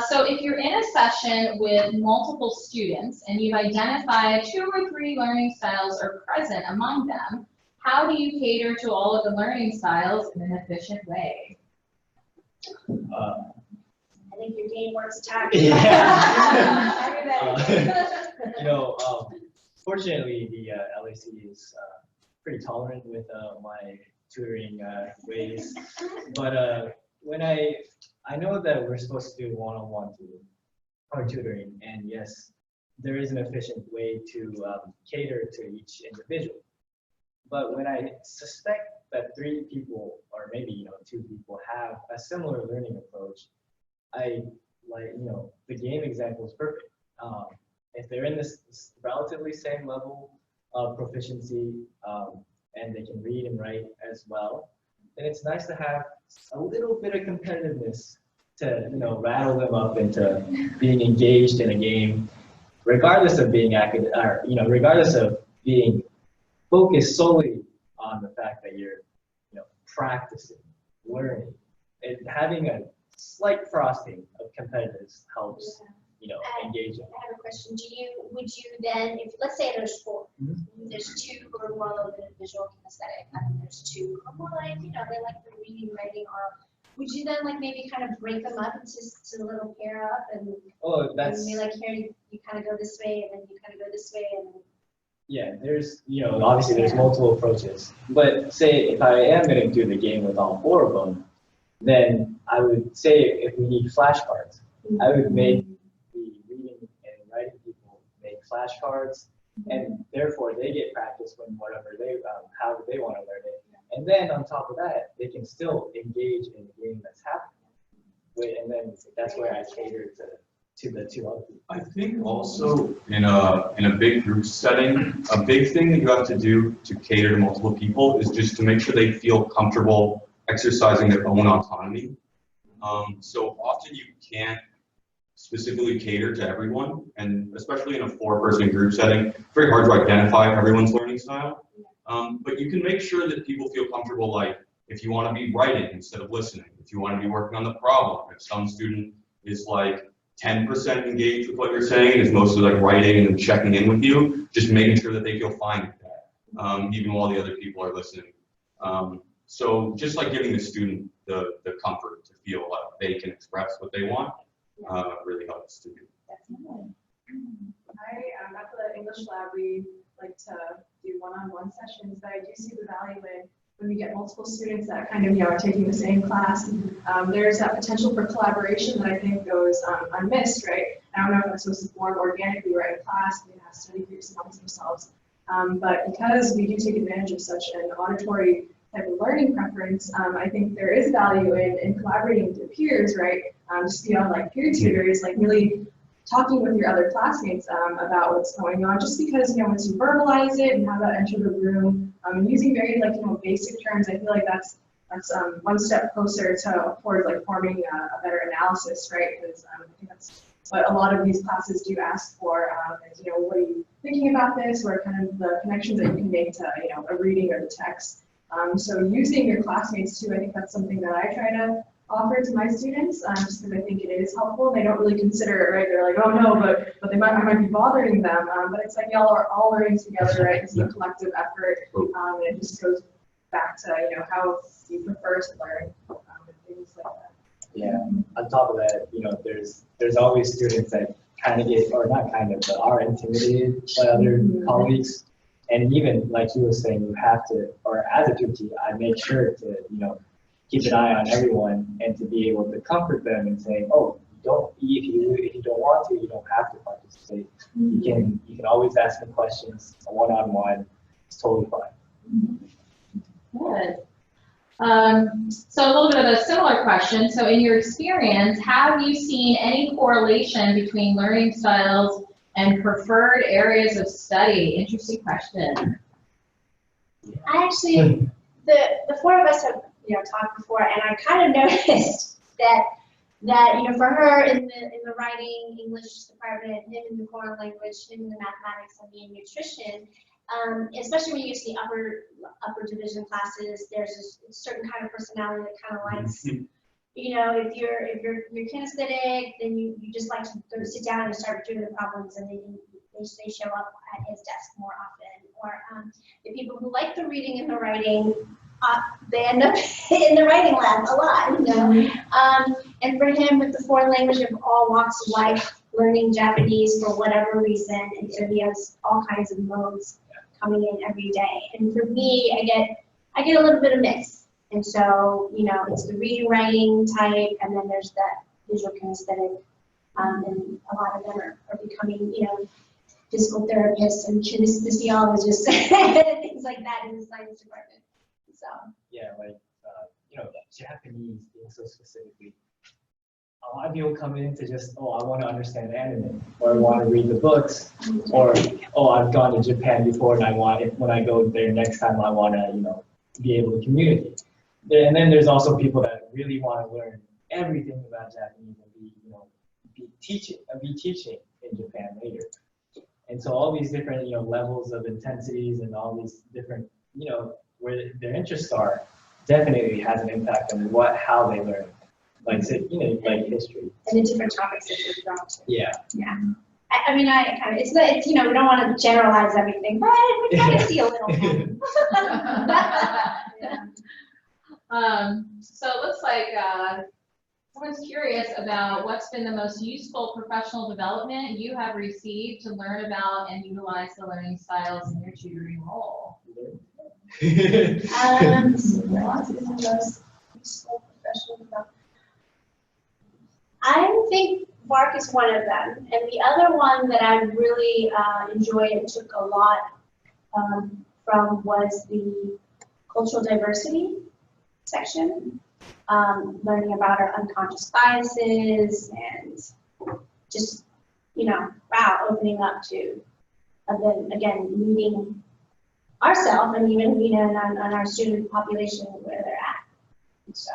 Speaker 2: So if you're in a session with multiple students and you've identified 2 or 3 learning styles are present among them, how do you cater to all of the learning styles in an efficient way?
Speaker 7: I think your game works attack.
Speaker 5: Yeah. Fortunately, the LAC is pretty tolerant with my tutoring ways, but when I know that we're supposed to do one-on-one tutoring, and yes, there is an efficient way to cater to each individual. But when I suspect that 3 people, or maybe 2 people, have a similar learning approach, I the game example is perfect. If they're in this relatively same level of proficiency, and they can read and write as well, then it's nice to have a little bit of competitiveness to rattle them up into being engaged in a game, regardless of being regardless of being focused solely on the fact that you're practicing, learning, and having a slight frosting of competitiveness helps engaging.
Speaker 7: I have a question. Would you then, if let's say there's 4, there's 2 who are more a little bit visual kinesthetic, and there's 2 who are more like, they like the reading, writing, or would you then like maybe kind of break them up into a little pair up and be like, here you kind of go this way, and then you kind of go this way, and then.
Speaker 5: Yeah, there's obviously there's multiple approaches, but say if I am going to do the game with all 4 of them, then I would say if we need flashcards, I would make the reading and writing people make flashcards, and therefore they get practice when whatever they how they want to learn it, and then on top of that they can still engage in the game that's happening. And then that's where I cater to the 2 other people.
Speaker 6: I think also in a big group setting, a big thing that you have to do to cater to multiple people is just to make sure they feel comfortable exercising their own autonomy. So often you can't specifically cater to everyone, and especially in a 4-person group setting, it's very hard to identify everyone's learning style. But you can make sure that people feel comfortable, like if you want to be writing instead of listening, if you want to be working on the problem, if some student is like 10% engaged with what you're saying, is mostly like writing and checking in with you, just making sure that they feel fine with that, even while the other people are listening. So just like giving the student the comfort to feel like they can express what they want really helps to do.
Speaker 4: At the English lab, we like to do one-on-one sessions, but I do see the value in when we get multiple students that kind of, are taking the same class. There's that potential for collaboration that I think goes unmissed, right? I don't know if that's supposed to form organically right in class, they have study groups amongst themselves. But because we do take advantage of such an auditory type of learning preference, I think there is value in collaborating with your peers, right? Just beyond like peer tutors, like really talking with your other classmates about what's going on, just because, once you verbalize it and have that enter the room, and using very basic terms, I feel like that's one step closer to towards forming a better analysis, right? Because I think that's what a lot of these classes do ask for, is, what are you thinking about this, or kind of the connections that you can make to, a reading or the text. So using your classmates too, I think that's something that I try to offer to my students, just because I think it is helpful. They don't really consider it, right? They're like, oh no, but I might be bothering them. But it's like y'all are all learning together, right? It's a collective effort, and it just goes back to how you prefer to learn, and things like that.
Speaker 5: Yeah. On top of that, there's always students that kind of get, or not kind of, but are intimidated by other colleagues. And even like you were saying, you have to, or as a tutor, I make sure to, keep an eye on everyone and to be able to comfort them and say, oh, if you don't want to, you don't have to participate. You can always ask them questions one-on-one. It's totally fine.
Speaker 2: Good. So a little bit of a similar question. So in your experience, have you seen any correlation between learning styles and preferred areas of study? Interesting question.
Speaker 7: I actually, the four of us have talked before, and I kind of noticed that for her in the writing English department, him in the foreign language, him in the mathematics, and me in nutrition, especially when you get to the upper division classes, there's a certain kind of personality that kind of likes. If you're kinesthetic, then you just like to go sit down and start doing the problems, and they show up at his desk more often. Or the people who like the reading and the writing, they end up in the writing lab a lot, And for him, with the foreign language of all walks of life, learning Japanese for whatever reason, and so he has all kinds of modes coming in every day. And for me, I get a little bit of mix. And so, it's the reading, writing type, and then there's that visual kinesthetic, and a lot of them are becoming, physical therapists and kinesiologists, things like that in the science department. So.
Speaker 5: Yeah, Japanese being so specifically. A lot of people come in to just, I want to understand anime, or I want to read the books, or, I've gone to Japan before and when I go there next time, I want to, be able to communicate. And then there's also people that really want to learn everything about Japanese and be teaching in Japan later. And so all these different, levels of intensities and all these different, where their interests are, definitely has an impact on how they learn. Like history.
Speaker 7: And the different topics that they're drawn to.
Speaker 5: Yeah.
Speaker 7: Yeah. It's we don't want to generalize everything, but we kind of see a little bit.
Speaker 2: So it looks like someone's curious about what's been the most useful professional development you have received to learn about and utilize the learning styles in your tutoring role.
Speaker 7: What's been the most useful professional development? I think VARK is one of them, and the other one that I really enjoyed and took a lot from was the cultural diversity section, learning about our unconscious biases and just, opening up to, again, meeting ourselves and even, on our student population where they're at. And so.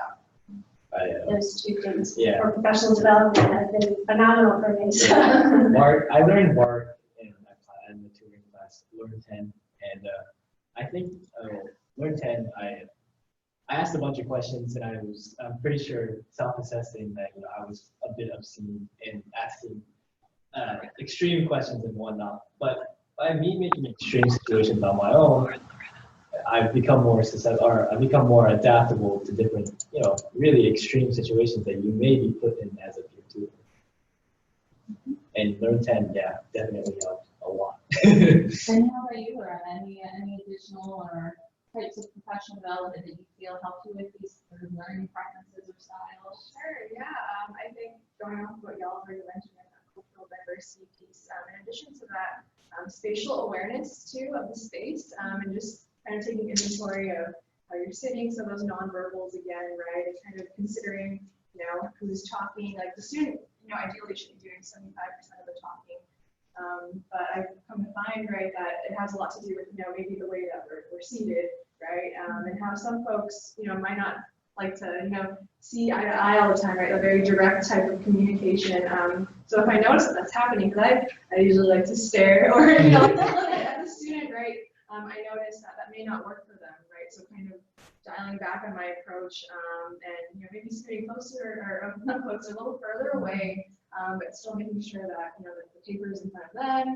Speaker 7: Those two things for professional development have been phenomenal for me. So.
Speaker 5: I learned VARK in the tutoring class, Learn 10, and I think Learn 10, I asked a bunch of questions, and I'm pretty sure self-assessing that I was a bit obscene in asking extreme questions and whatnot. But by me making extreme situations on my own, I've become more susceptible, or I've become more adaptable to different, you know, really extreme situations that you may be put in as a peer tutor. And Learn 10, yeah, definitely helped a lot.
Speaker 2: And how about you, Laura? Any additional or types of professional development that you feel help you with these sort of learning preferences or styles?
Speaker 4: Sure, yeah. I think going off of what y'all already mentioned, that cultural diversity piece, in addition to that, spatial awareness too of the space, and just kind of taking inventory of how you're sitting, so those nonverbals again, right, and kind of considering, you know, who's talking, like the student, you know, ideally should be doing 75% of the talking. But I've come to find, right, that it has a lot to do with, you know, maybe the way that we're seated, right, and how some folks, you know, might not like to, you know, see eye to eye all the time, right, a very direct type of communication. So if I notice that that's happening, because I usually like to stare or, you know, at the student, right, I notice that that may not work for them, right, so kind of dialing back on my approach, and, you know, maybe sitting closer, or not closer, a little further away, but still making sure that, you know, that the paper is in front of them,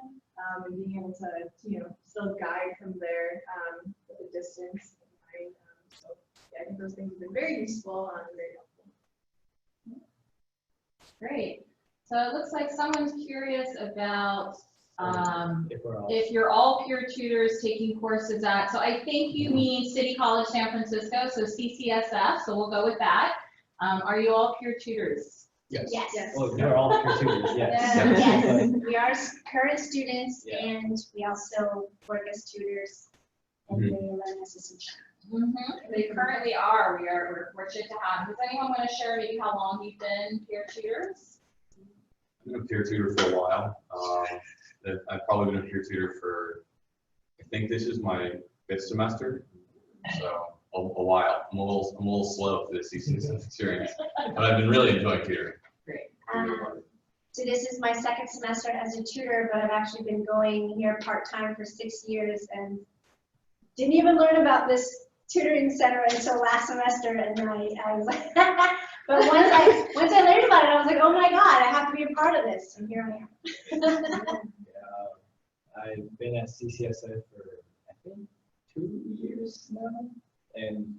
Speaker 4: and being able to, you know, still guide from there with the distance. Right? So yeah, I think those things have been very useful and very helpful.
Speaker 2: Great. So it looks like someone's curious about
Speaker 5: If
Speaker 2: you're all peer tutors taking courses at, so I think you mean City College San Francisco, so CCSF, so we'll go with that. Are you all peer tutors?
Speaker 6: Yes.
Speaker 7: Yes.
Speaker 5: well, you're all peer tutors, yes.
Speaker 7: Yes, we are current students,
Speaker 5: Yeah.
Speaker 7: and we also work as tutors and
Speaker 6: Mhm.
Speaker 7: we learn assistants.
Speaker 2: They currently are. We're fortunate to have. Does anyone want to share maybe how long you've been peer tutors?
Speaker 6: I've been a peer tutor for a while. I've probably been a peer tutor for, I think this is my 5th semester, so a while. I'm a little slow for the CCSF experience, but I've been really enjoying tutoring.
Speaker 2: Great.
Speaker 7: So this is my 2nd semester as a tutor, but I've actually been going here part-time for 6 years and didn't even learn about this tutoring center until last semester, and I was like, but once I learned about it, I was like, oh my God, I have to be a part of this, and here I am.
Speaker 5: I've been at CCSF for, I think, 2 years now, and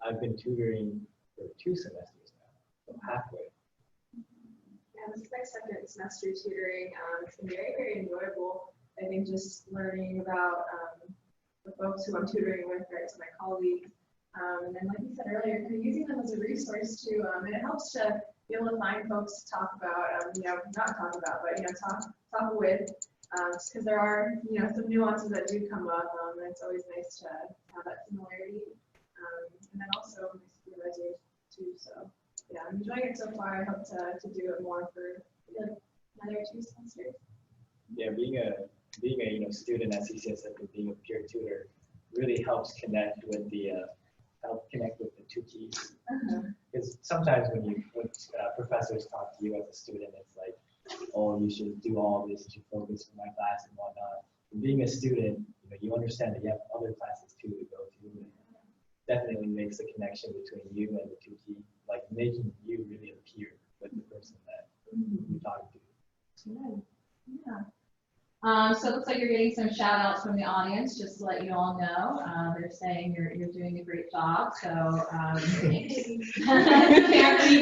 Speaker 5: I've been tutoring for 2 semesters now, so halfway.
Speaker 4: Yeah, this is my 2nd semester tutoring. It's been very, very enjoyable. I think just learning about the folks who I'm tutoring with, right, so my colleagues. And then, like you said earlier, kind of using them as a resource too, and it helps to be able to find folks to talk about, you know, not talk about, but, you know, talk with, just because there are, you know, some nuances that do come up, and it's always nice to have that similarity. And then also my supervisors too, so yeah, I'm enjoying it so far. I hope to do it more for another 2 semesters.
Speaker 5: Yeah, being a you know, student at CCSF and being a peer tutor really helps connect with the two keys. Because sometimes when professors talk to you as a student, it's like, oh, you should do all this, you should focus for my class and whatnot. And being a student, you know, you understand that you have other classes too to go to. And definitely makes a connection between you and the two keys, like making you really appear with the person that you're talking to.
Speaker 2: Yeah. So it looks like you're getting some shout outs from the audience, just to let you all know. They're saying you're doing a great job. So can't read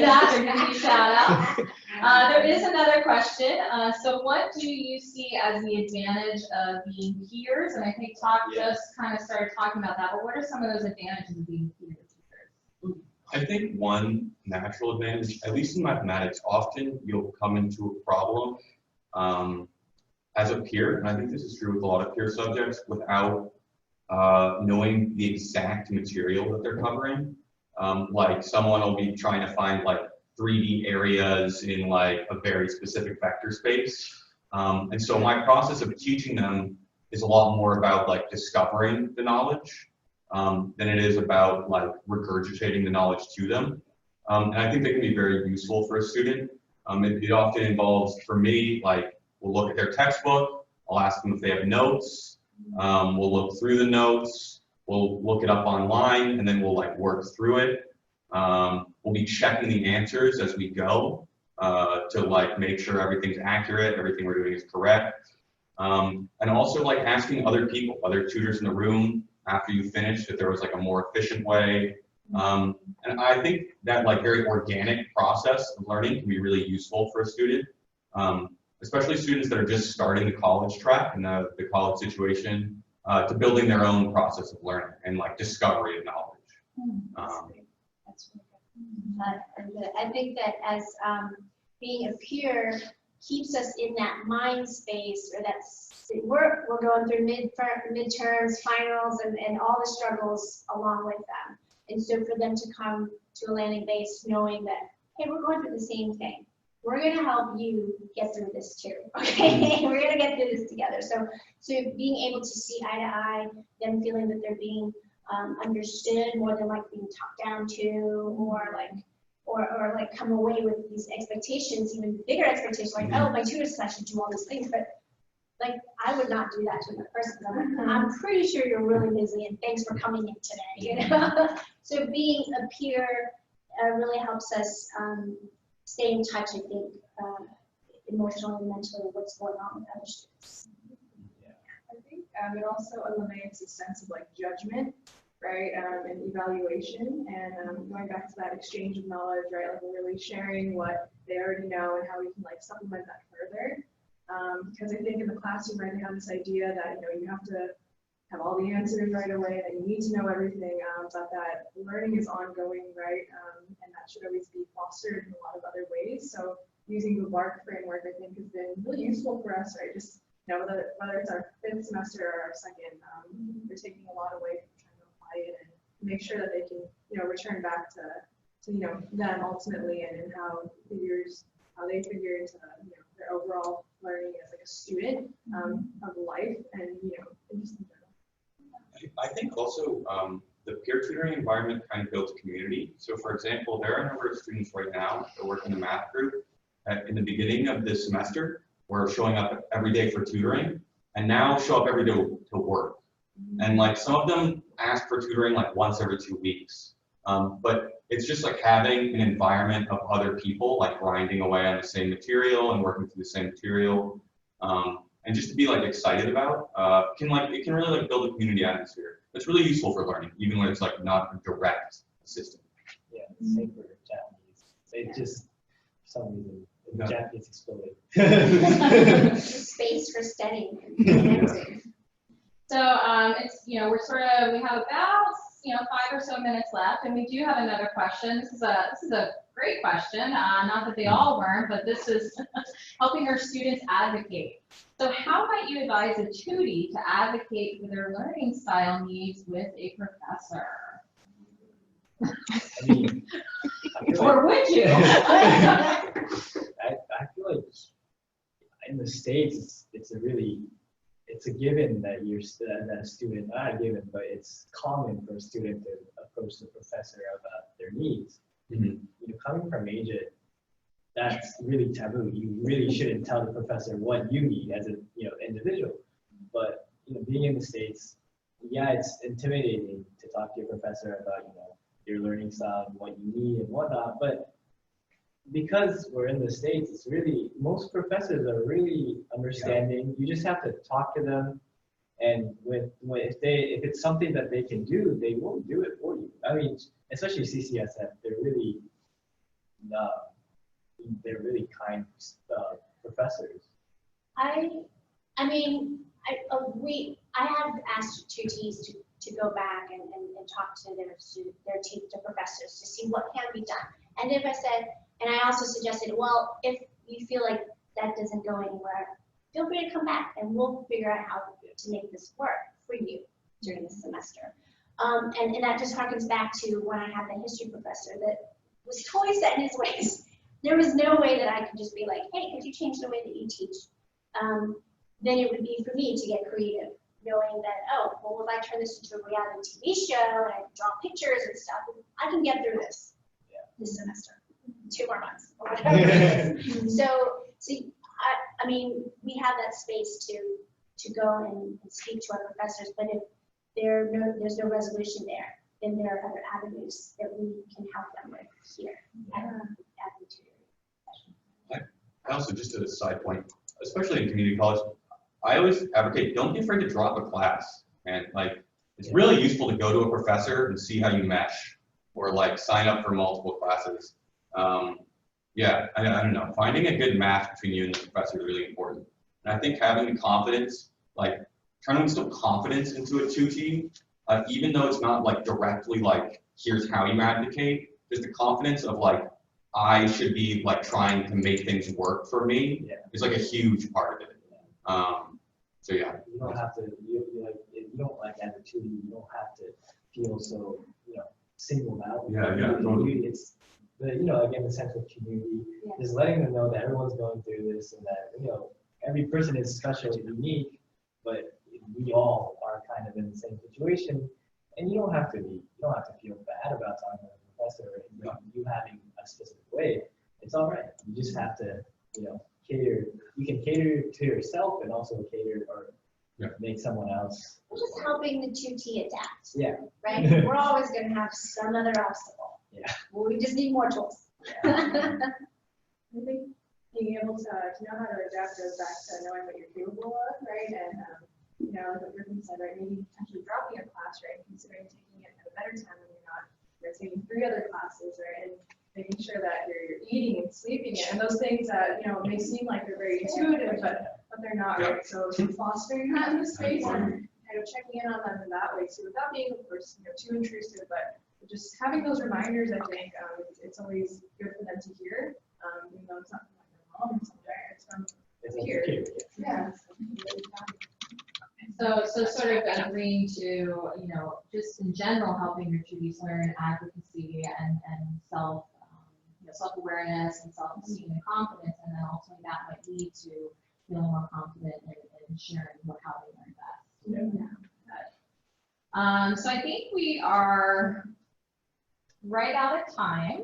Speaker 2: that, they're giving you a shout out. There is another question. So what do you see as the advantage of being peers? And I think just kind of started talking about that, but what are some of those advantages of being peers?
Speaker 6: I think one natural advantage, at least in mathematics, often you'll come into a problem as a peer, and I think this is true with a lot of peer subjects, without knowing the exact material that they're covering. Like someone will be trying to find like 3D areas in like a very specific vector space. And so my process of teaching them is a lot more about like discovering the knowledge than it is about like regurgitating the knowledge to them. And I think they can be very useful for a student. It often involves, for me, like, we'll look at their textbook, I'll ask them if they have notes, we'll look through the notes, we'll look it up online, and then we'll like work through it. We'll be checking the answers as we go to like make sure everything's accurate, everything we're doing is correct. And also like asking other people, other tutors in the room, after you finish, if there was like a more efficient way. And I think that like very organic process of learning can be really useful for a student, especially students that are just starting the college track and the college situation, to building their own process of learning and like discovery of knowledge.
Speaker 7: That's really good. I think that as being a peer keeps us in that mind space, or we're going through midterms, finals, and all the struggles along with them. And so for them to come to a landing base knowing that, hey, we're going through the same thing. We're going to help you get through this too, okay? We're going to get through this together. So being able to see eye to eye, them feeling that they're being understood more than like being talked down to, or like come away with these expectations, even bigger expectations, like, oh, my tutor said I should do all these things, but like I would not do that to another person. I'm pretty sure you're really busy, and thanks for coming in today. You know, so being a peer really helps us stay in touch. I think emotionally and mentally, what's going on with other students.
Speaker 4: Yeah, I think it also eliminates a sense of like judgment, right, and evaluation, and going back to that exchange of knowledge, right, like we're really sharing what they already know and how we can like supplement that further. Because I think in the classroom, right, they have this idea that, you know, you have to have all the answers right away, that you need to know everything, but that learning is ongoing, right, and that should always be fostered in a lot of other ways. So using the VARK framework, I think, has been really useful for us, right, just, you know, whether it's our 5th semester or our 2nd, we're taking a lot away from trying to apply it and make sure that they can, you know, return back to you know, them ultimately, and how they figure into, you know, their overall learning as like a student of life, and you know, just in general.
Speaker 6: I think also the peer tutoring environment kind of builds community. So for example, there are a number of students right now that work in the math group that in the beginning of this semester were showing up every day for tutoring, and now show up every day to work. And like some of them ask for tutoring like once every 2 weeks. But it's just like having an environment of other people like grinding away on the same material and working through the same material, and just to be like excited about, it can really like build a community atmosphere. It's really useful for learning, even when it's like not a direct assistant.
Speaker 5: Yeah, same for Japanese. It just, for some reason, the Japanese exploded.
Speaker 7: Space for studying.
Speaker 2: So it's, you know, we have about, you know, 5 or so minutes left, and we do have another question. This is a great question. Not that they all weren't, but this is helping our students advocate. So how might you advise a tutie to advocate for their learning style needs with a professor?
Speaker 5: I mean,
Speaker 2: Or would you?
Speaker 5: I feel like in the States, it's a given that that a student, not a given, but it's common for a student to approach the professor about their needs.
Speaker 6: Mm-hmm.
Speaker 5: You know, coming from Asia, that's really taboo. You really shouldn't tell the professor what you need as a individual. But you know, being in the States, yeah, it's intimidating to talk to your professor about your learning style and what you need and whatnot. But because we're in the States, it's really, most professors are really understanding. You just have to talk to them, and if it's something that they can do, they will do it for you. I mean, especially CCSF, they're really kind professors.
Speaker 7: I have asked tutees to go back and talk to their professors to see what can be done. And if I said, and I also suggested, well, if you feel like that doesn't go anywhere, feel free to come back and we'll figure out how to make this work for you during the semester. And that just harkens back to when I had the history professor that was totally set in his ways. There was no way that I could just be like, hey, could you change the way that you teach? Then it would be for me to get creative, knowing that, oh, well, if I turn this into a reality TV show and I draw pictures and stuff, I can get through this semester, 2 more months or whatever. So I mean, we have that space to go and speak to our professors, but if there's no resolution there, then there are other avenues that we can help them with here at the tutoring.
Speaker 6: I also, just as a side point, especially in community college, I always advocate, don't be afraid to drop a class. And like, It's really useful to go to a professor and see how you mesh, or like sign up for multiple classes. Yeah, I don't know. Finding a good match between you and the professor is really important. And I think having the confidence, like trying to instill confidence into a tutor, even though it's not like directly like, here's how you advocate, just the confidence of like, I should be like trying to make things work for me is like a huge part of it. So yeah.
Speaker 5: You don't have to, you don't like as a tutor, you don't have to feel so, singled out.
Speaker 6: Yeah, totally.
Speaker 5: It's the, again, the sense of community, is letting them know that everyone's going through this and that, every person is special and unique, but we all are kind of in the same situation, and you don't have to feel bad about talking to the professor and you having a specific way. It's all right. You just have to, cater. You can cater to yourself and also cater or make someone else.
Speaker 7: We're just helping the tutor adapt.
Speaker 5: Yeah.
Speaker 7: Right? We're always going to have some other obstacle.
Speaker 5: Yeah.
Speaker 7: Well, we just need more tools.
Speaker 4: I think being able to know how to adapt goes back to knowing what you're capable of, right? And like what Griffin said, right? Maybe potentially dropping a class, right? Considering taking it at a better time when you're taking 3 other classes, right? And making sure that you're eating and sleeping it, and those things that may seem like they're very intuitive, but they're not, right? So fostering that in the space and kind of checking in on them in that way, so without being, of course, too intrusive, but just having those reminders, I think it's always good for them to hear, even though it's not from their mom or something, it's from here. Yeah.
Speaker 2: So sort of agreeing to, just in general, helping your tutors learn advocacy and self-awareness and self-esteem and confidence, and then ultimately that might lead to feeling more confident in sharing how they learn best. So I think we are right out of time.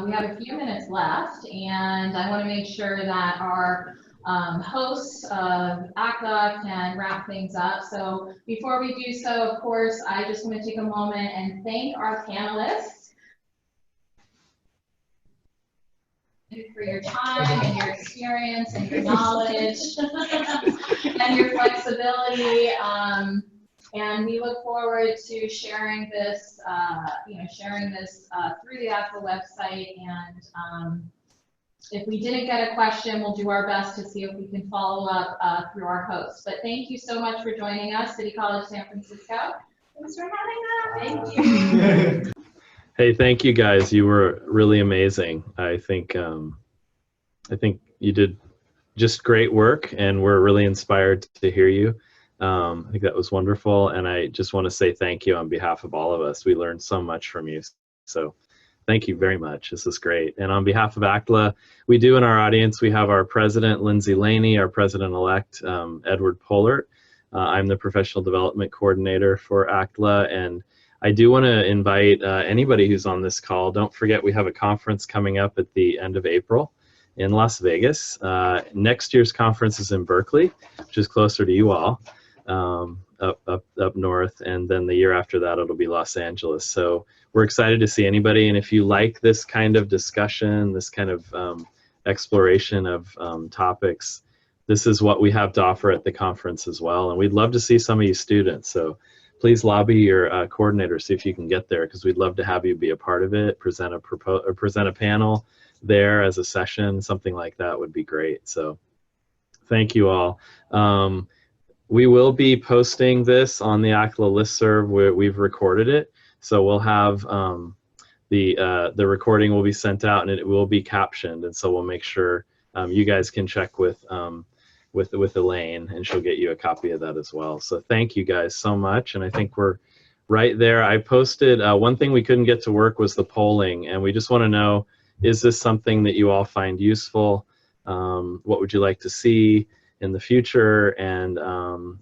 Speaker 2: We have a few minutes left, and I want to make sure that our hosts of ACTLA can wrap things up. So before we do so, of course, I just want to take a moment and thank our panelists for your time and your experience and your knowledge and your flexibility. And we look forward to sharing this, through the ACTLA website. And if we didn't get a question, we'll do our best to see if we can follow up through our hosts. But thank you so much for joining us, City College San Francisco.
Speaker 7: Thanks for having us. Thank you.
Speaker 1: Hey, thank you guys. You were really amazing. I think you did just great work, and we're really inspired to hear you. I think that was wonderful, and I just want to say thank you on behalf of all of us. We learned so much from you, so thank you very much. This is great. And on behalf of ACTLA, we do in our audience, we have our president, Lindsay Laney, our president-elect, Edward Pollert. I'm the professional development coordinator for ACTLA, and I do want to invite anybody who's on this call. Don't forget we have a conference coming up at the end of April in Las Vegas. Next year's conference is in Berkeley, which is closer to you all, up north, and then the year after that it'll be Los Angeles. So we're excited to see anybody, and if you like this kind of discussion, this kind of exploration of topics, this is what we have to offer at the conference as well, and we'd love to see some of you students. So please lobby your coordinator, see if you can get there, because we'd love to have you be a part of it, present a panel there as a session, something like that would be great. So thank you all. We will be posting this on the ACTLA listserv where we've recorded it. So we'll have the recording will be sent out, and it will be captioned, and so we'll make sure you guys can check with Elaine, and she'll get you a copy of that as well. So thank you guys so much, and I think we're right there. I posted one thing we couldn't get to work was the polling, and we just want to know, is this something that you all find useful? What would you like to see in the future? And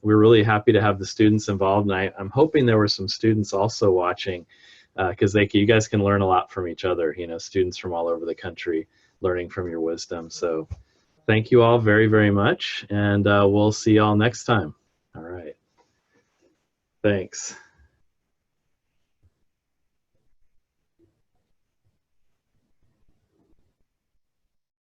Speaker 1: we're really happy to have the students involved, and I'm hoping there were some students also watching, because you guys can learn a lot from each other, students from all over the country learning from your wisdom. So thank you all very, very much, and we'll see you all next time. All right. Thanks.